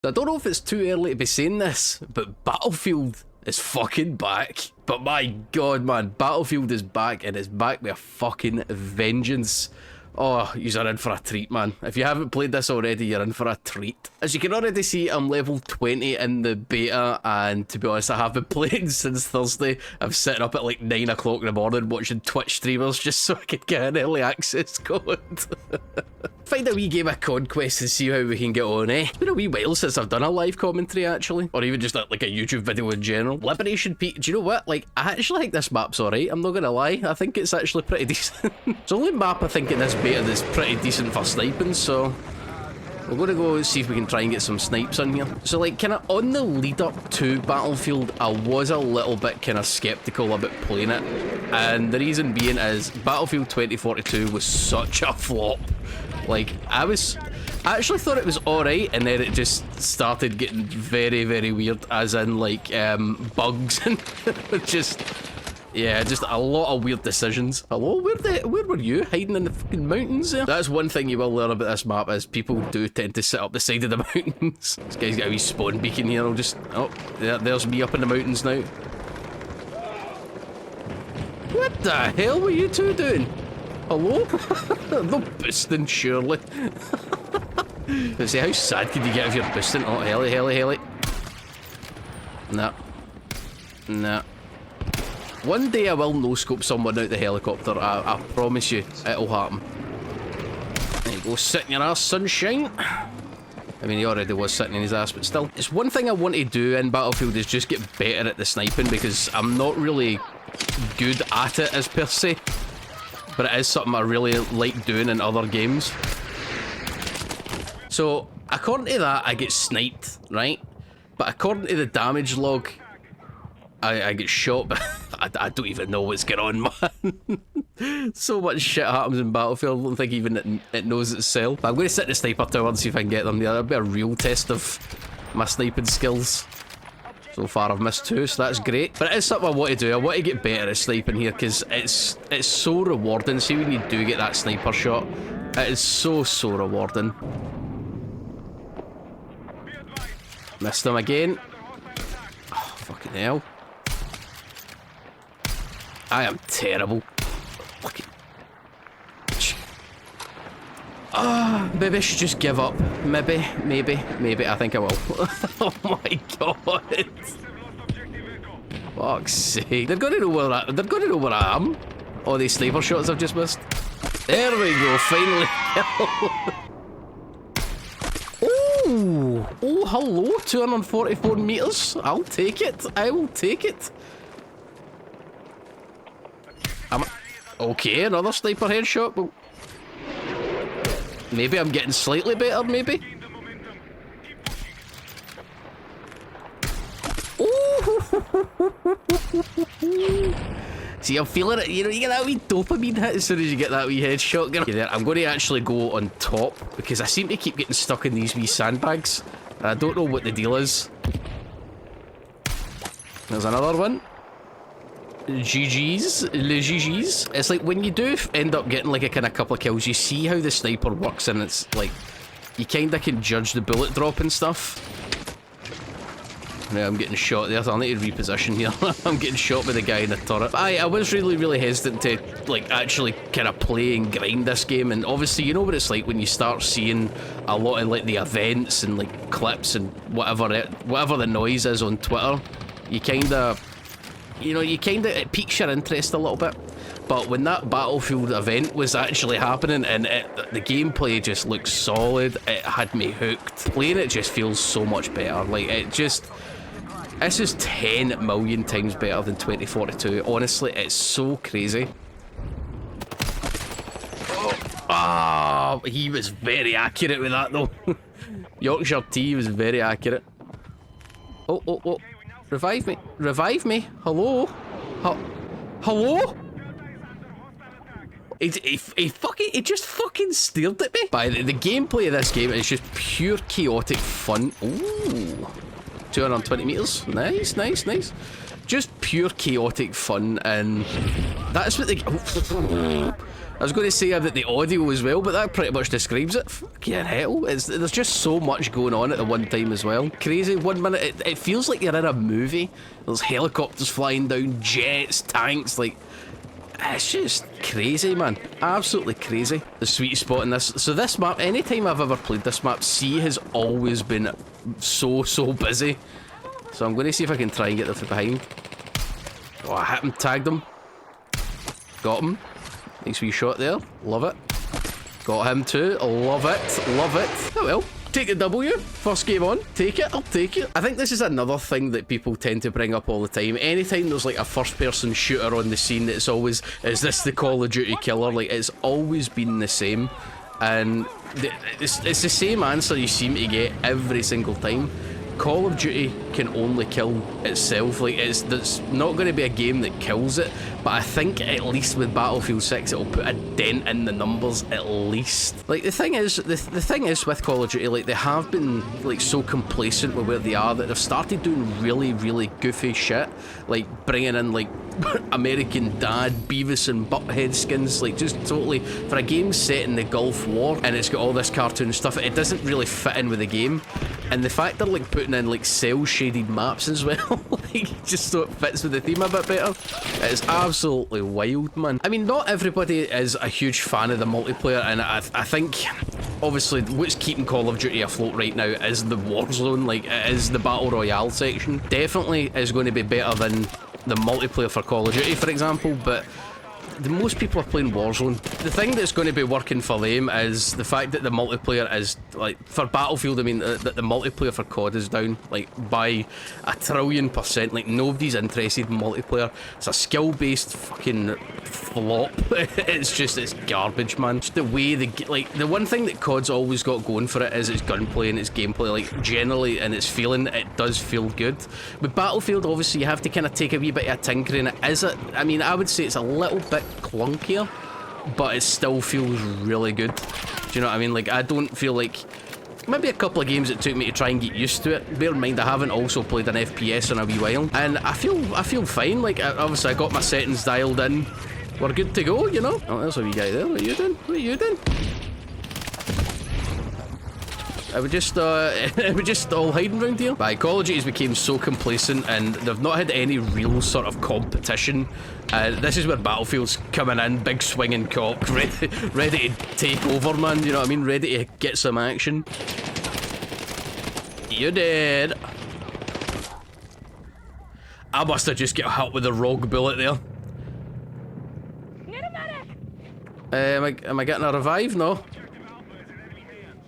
I don't know if it's too early to be saying this, but Battlefield is fucking back. But my god, man, Battlefield is back, and it's back with a fucking vengeance. Oh, you're in for a treat, man. If you haven't played this already, you're in for a treat. As you can already see, I'm level 20 in the beta, and to be honest, I have been playing since Thursday. I'm sitting up at like 9 o'clock in the morning watching Twitch streamers just so I could get an early access code. Find a wee game of Conquest and see how we can get on, eh? It's been a wee while since I've done a live commentary, actually. Or even just like a YouTube video in general. Liberation Peak, do you know what? Like, I actually think this map's alright, I'm not gonna lie. I think it's actually pretty decent. It's the only map I think in this beta that's pretty decent for sniping, so we're gonna go see if we can try and get some snipes in here. So like, kinda on the lead up to Battlefield, I was a little bit kinda skeptical about playing it. And the reason being is Battlefield 2042 was such a flop. Like, I actually thought it was alright, and then it just started getting very, very weird, as in like bugs and just, yeah, just a lot of weird decisions. Hello, where were you? Hiding in the fucking mountains there? That's one thing you will learn about this map, is people do tend to sit up the side of the mountains. This guy's got a wee spawn beacon here. I'll just, oh, there's me up in the mountains now. What the hell were you two doing? Hello? They're boosting, surely. Let's see, how sad could you get if you're boosting? Oh, heli. Nah. One day I will no-scope someone out the helicopter. I promise you, it'll happen. There you go, sit in your ass, sunshine. I mean, he already was sitting in his ass, but still. It's one thing I want to do in Battlefield is just get better at the sniping, because I'm not really good at it as per se. But it is something I really like doing in other games. So, according to that, I get sniped, right? But according to the damage log, I get shot, but I don't even know what's going on, man. So much shit happens in Battlefield, I don't think even it knows itself. But I'm going to sit in the sniper tower and see if I can get them there. That'll be a real test of my sniping skills. So far I've missed 2, so that's great. But it is something I want to do. I want to get better at sniping here, because it's so rewarding. See, when you do get that sniper shot, it is so rewarding. Missed him again. Oh, fucking hell. I am terrible. Look at... maybe I should just give up. Maybe. I think I will. Oh my god. Fuck's sake. They're gonna know where I am. All these sniper shots I've just missed. There we go, finally. Oh, hello, 244 meters. I'll take it. I will take it. Okay, another sniper headshot, but maybe I'm getting slightly better, maybe? See, I'm feeling it, you know, you get that wee dopamine hit as soon as you get that wee headshot. Okay, there, I'm going to actually go on top, because I seem to keep getting stuck in these wee sandbags. I don't know what the deal is. There's another one. GG's, le GG's. It's like when you do end up getting like a kind of couple of kills, you see how the sniper works, and it's like you kind of can judge the bullet drop and stuff. Now I'm getting shot there, so I'll need to reposition here. I'm getting shot by the guy in the turret. I was really hesitant to like actually kind of play and grind this game, and obviously you know what it's like when you start seeing a lot of like the events and like clips and whatever the noise is on Twitter. You kind of, you know, it piques your interest a little bit. But when that Battlefield event was actually happening and the gameplay just looked solid, it had me hooked. Playing it just feels so much better. Like, this is 10 million times better than 2042. Honestly, it's so crazy. Oh, he was very accurate with that though. Yorkshire T was very accurate. Oh. Revive me. Hello? Hello? He just fucking stared at me. By the gameplay of this game is just pure chaotic fun. Ooh. 220 meters. Nice, nice, nice. Just pure chaotic fun, and that's what they... I was going to say about the audio as well, but that pretty much describes it. Fucking hell, there's just so much going on at the one time as well. Crazy. 1 minute, it feels like you're in a movie. There's helicopters flying down, jets, tanks, like... It's just crazy, man. Absolutely crazy. The sweet spot in this. So this map, anytime I've ever played this map, C has always been so busy. So I'm going to see if I can try and get them from behind. Oh, I hit him, tagged him. Got him. Nice wee shot there. Love it. Got him too. Love it. Love it. Oh well. Take a W. First game on. Take it. I'll take it. I think this is another thing that people tend to bring up all the time. Anytime there's like a first-person shooter on the scene, it's always, is this the Call of Duty killer? Like, it's always been the same. And it's the same answer you seem to get every single time. Call of Duty can only kill itself. Like, there's not going to be a game that kills it, but I think at least with Battlefield 6 it'll put a dent in the numbers at least. Like, the thing is with Call of Duty, like, they have been like so complacent with where they are that they've started doing really goofy shit, like bringing in like American Dad, Beavis and Butthead skins, like just totally, for a game set in the Gulf War and it's got all this cartoon stuff, it doesn't really fit in with the game. And the fact they're like putting in like cell shaded maps as well, like just so it fits with the theme a bit better, it's absolutely wild, man. I mean, not everybody is a huge fan of the multiplayer, and I think obviously what's keeping Call of Duty afloat right now is the Warzone, like it is the Battle Royale section. Definitely is going to be better than the multiplayer for Call of Duty, for example, but most people are playing Warzone. The thing that's going to be working for them is the fact that the multiplayer is, like, for Battlefield, I mean, that the multiplayer for COD is down, like, by 1,000,000,000%. Like, nobody's interested in multiplayer. It's a skill-based fucking flop. It's garbage, man. Just the way the one thing that COD's always got going for it is its gunplay and its gameplay, like, generally, and its feeling, it does feel good. With Battlefield, obviously, you have to kind of take a wee bit of tinkering. I mean, I would say it's a little bit clunkier, but it still feels really good. Do you know what I mean? Like, I don't feel like... Maybe a couple of games it took me to try and get used to it. Bear in mind, I haven't also played an FPS in a wee while, and I feel fine. Like, obviously I got my settings dialed in. We're good to go, you know? Oh, there's a wee guy there. What are you doing? What are you doing? Are we just all hiding around here? But Call of Duty's became so complacent and they've not had any real sort of competition. This is where Battlefield's coming in, big swinging cock, ready to take over, man, you know what I mean? Ready to get some action. You did. I must have just got hit with a rogue bullet there. Need a medic! Am I getting a revive? No.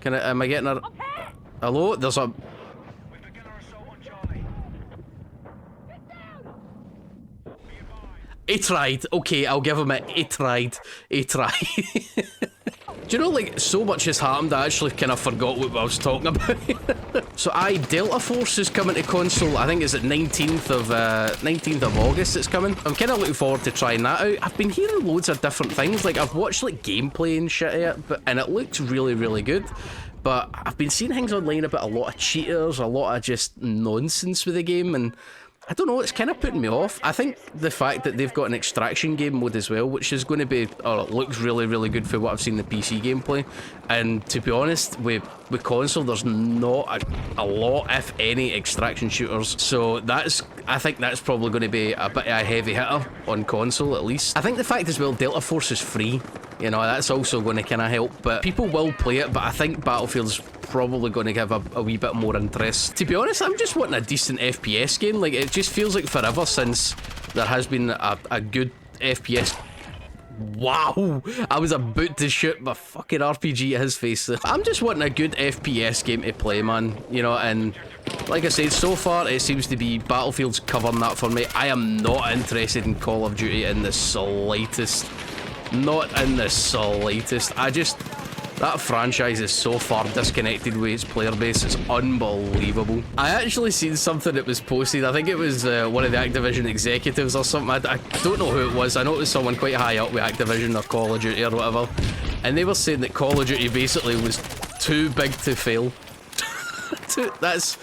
Am I getting a... Hello? There's a... He tried. Okay, I'll give him a... He tried. He tried. Do you know, like, so much has happened, I actually kind of forgot what I was talking about. So, Delta Force is coming to console. I think it's at 19th of August it's coming. I'm kind of looking forward to trying that out. I've been hearing loads of different things. Like, I've watched, like, gameplay and shit of it, and it looks really good. But I've been seeing things online about a lot of cheaters, a lot of just nonsense with the game, and I don't know, it's kind of putting me off. I think the fact that they've got an extraction game mode as well, which is going to be, or it looks really good for what I've seen in the PC gameplay. And to be honest, with console, there's not a lot, if any, extraction shooters. So I think that's probably going to be a bit of a heavy hitter on console, at least. I think the fact as well, Delta Force is free. You know, that's also going to kind of help, but people will play it, but I think Battlefield's probably going to give a wee bit more interest. To be honest, I'm just wanting a decent FPS game. Like, it just feels like forever since there has been a good FPS. Wow, I was about to shoot my fucking RPG at his face. I'm just wanting a good FPS game to play, man, you know, and like I said, so far it seems to be Battlefield's covering that for me. I am not interested in Call of Duty in the slightest. Not in the slightest. That franchise is so far disconnected with its player base, it's unbelievable. I actually seen something that was posted, I think it was one of the Activision executives or something, I don't know who it was, I know it was someone quite high up with Activision or Call of Duty or whatever, and they were saying that Call of Duty basically was too big to fail. That's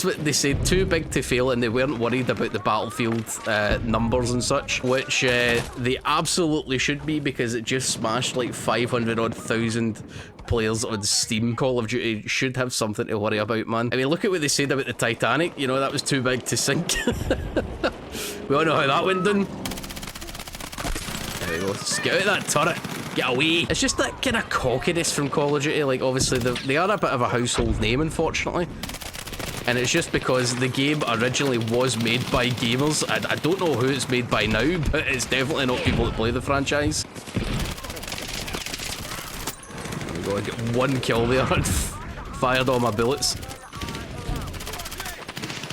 what they said, too big to fail, and they weren't worried about the Battlefield numbers and such, which they absolutely should be, because it just smashed like 500 odd thousand players on Steam. Call of Duty should have something to worry about, man. I mean, look at what they said about the Titanic, you know, that was too big to sink. We all know how that went down. There we go, let's get out of that turret. Get away. It's just that kind of cockiness from Call of Duty. Like, obviously, they are a bit of a household name, unfortunately. And it's just because the game originally was made by gamers. I don't know who it's made by now, but it's definitely not people that play the franchise. There we go, I get one kill there and fired all my bullets.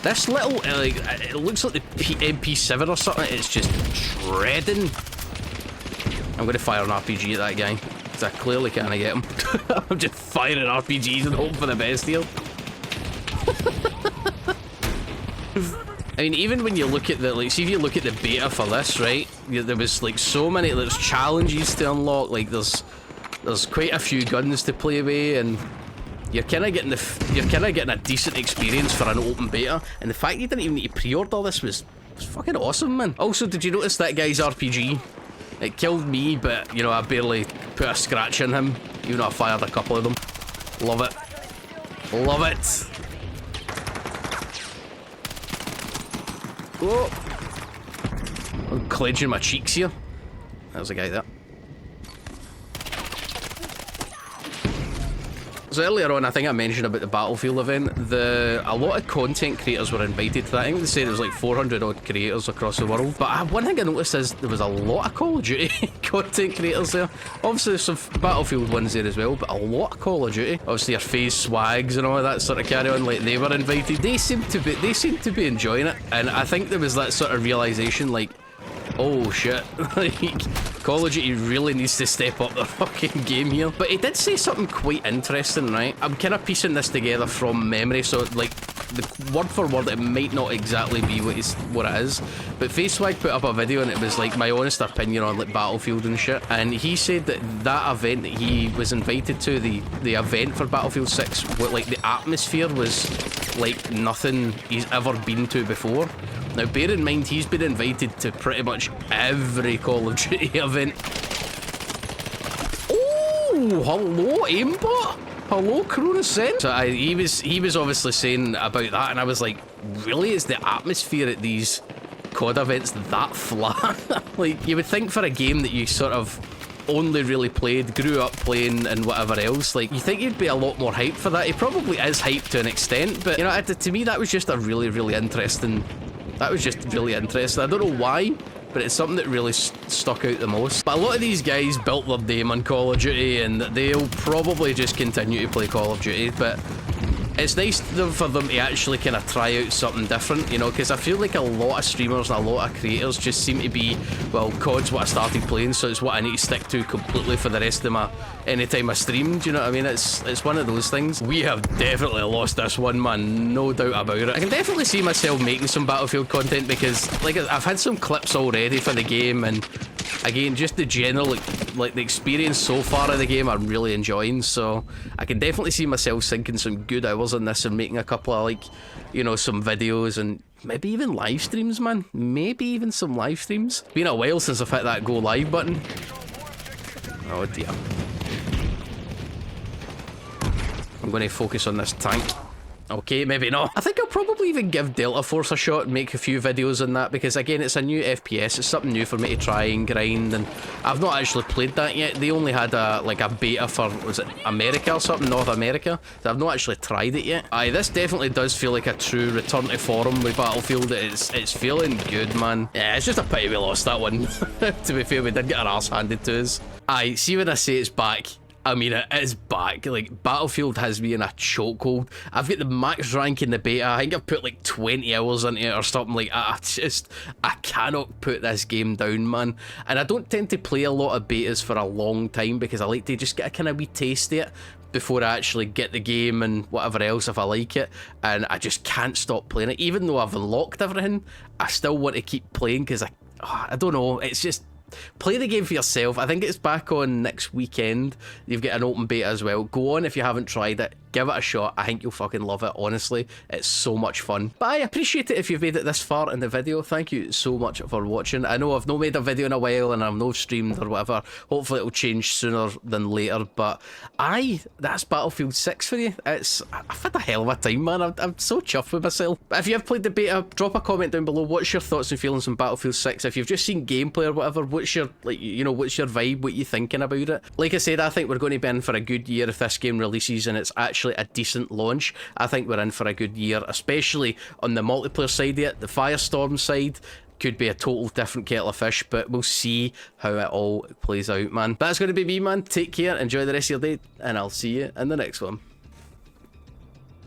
This little, like, it looks like the MP7 or something. It's just shredding. I'm going to fire an RPG at that guy, because I clearly can't get him. I'm just firing RPGs and hoping for the best here. I mean, even when you look at the, like, see if you look at the beta for this, right? There was, like, so many, there's challenges to unlock, like, there's quite a few guns to play with, and you're kind of getting a decent experience for an open beta, and the fact you didn't even need to pre-order this was fucking awesome, man. Also, did you notice that guy's RPG? It killed me, but, you know, I barely put a scratch in him, even though I fired a couple of them. Love it. Love it. Oh. I'm clenching my cheeks here. There's a guy there. So earlier on, I think I mentioned about the Battlefield event. A lot of content creators were invited to that. I think they said there was like 400 odd creators across the world. But one thing I noticed is there was a lot of Call of Duty content creators there. Obviously there's some Battlefield ones there as well, but a lot of Call of Duty. Obviously your FaZe Swags and all of that sort of carry on, like they were invited. They seem to be enjoying it, and I think there was that sort of realization, like, oh shit, like, Call of Duty really needs to step up their fucking game here. But he did say something quite interesting, right? I'm kind of piecing this together from memory, so like, the word for word, it might not exactly be what it is, but FaceSwag put up a video and it was like my honest opinion on like Battlefield and shit, and he said that event that he was invited to, the event for Battlefield 6, what, like, the atmosphere was like nothing he's ever been to before. Now, bear in mind, he's been invited to pretty much every Call of Duty event. Oh, hello, aimbot. Hello, Corona-sen. So he was obviously saying about that, and I was like, really? Is the atmosphere at these COD events that flat? Like, you would think for a game that you sort of only really played, grew up playing, and whatever else, like, you think you'd be a lot more hyped for that. He probably is hyped to an extent, but, you know, to me, that was just a really, really interesting... That was just really interesting. I don't know why, but it's something that really stuck out the most. But a lot of these guys built their name on Call of Duty, and they'll probably just continue to play Call of Duty, but it's nice for them to actually kind of try out something different, you know, because I feel like a lot of streamers and a lot of creators just seem to be, well, COD's what I started playing, so it's what I need to stick to completely for the rest of my, anytime I stream, do you know what I mean? It's one of those things. We have definitely lost this one, man, no doubt about it. I can definitely see myself making some Battlefield content, because, like, I've had some clips already for the game, and again, just the general, like the experience so far of the game I'm really enjoying, so I can definitely see myself sinking some good hours in this and making a couple of, like, you know, some videos and maybe even live streams, man. Maybe even some live streams. Been a while since I've hit that go live button. Oh dear. I'm going to focus on this tank. Okay, maybe not. I think I'll probably even give Delta Force a shot and make a few videos on that, because again, it's a new FPS, it's something new for me to try and grind, and I've not actually played that yet. They only had a beta for, was it America or something, North America, so I've not actually tried it yet. Aye, this definitely does feel like a true return to form with Battlefield. It's feeling good, man. Yeah, it's just a pity we lost that one. To be fair, we did get our arse handed to us. Aye, see when I say it's back, I mean, it is back. Like, Battlefield has me in a chokehold. I've got the max rank in the beta. I think I've put like 20 hours into it or something like that. I cannot put this game down, man. And I don't tend to play a lot of betas for a long time, because I like to just get a kind of wee taste of it before I actually get the game and whatever else if I like it. And I just can't stop playing it. Even though I've unlocked everything, I still want to keep playing, because I don't know, it's just... Play the game for yourself. I think it's back on next weekend. You've got an open beta as well. Go on if you haven't tried it. give it a shot. I think you'll fucking love it, honestly. It's so much fun. But I appreciate it if you've made it this far in the video. Thank you so much for watching. I know I've not made a video in a while and I've not streamed or whatever. Hopefully it'll change sooner than later, but that's Battlefield 6 for you. I've had a hell of a time, man. I'm so chuffed with myself. If you have played the beta, drop a comment down below. What's your thoughts and feelings on Battlefield 6? If you've just seen gameplay or whatever, what's your, like, you know, what's your vibe? What you thinking about it? Like I said, I think we're going to be in for a good year if this game releases and it's actually a decent launch. I think we're in for a good year, especially on the multiplayer side of it. The Firestorm side could be a total different kettle of fish, but we'll see how it all plays out, man. That's going to be me, man. Take care, enjoy the rest of your day, and I'll see you in the next one.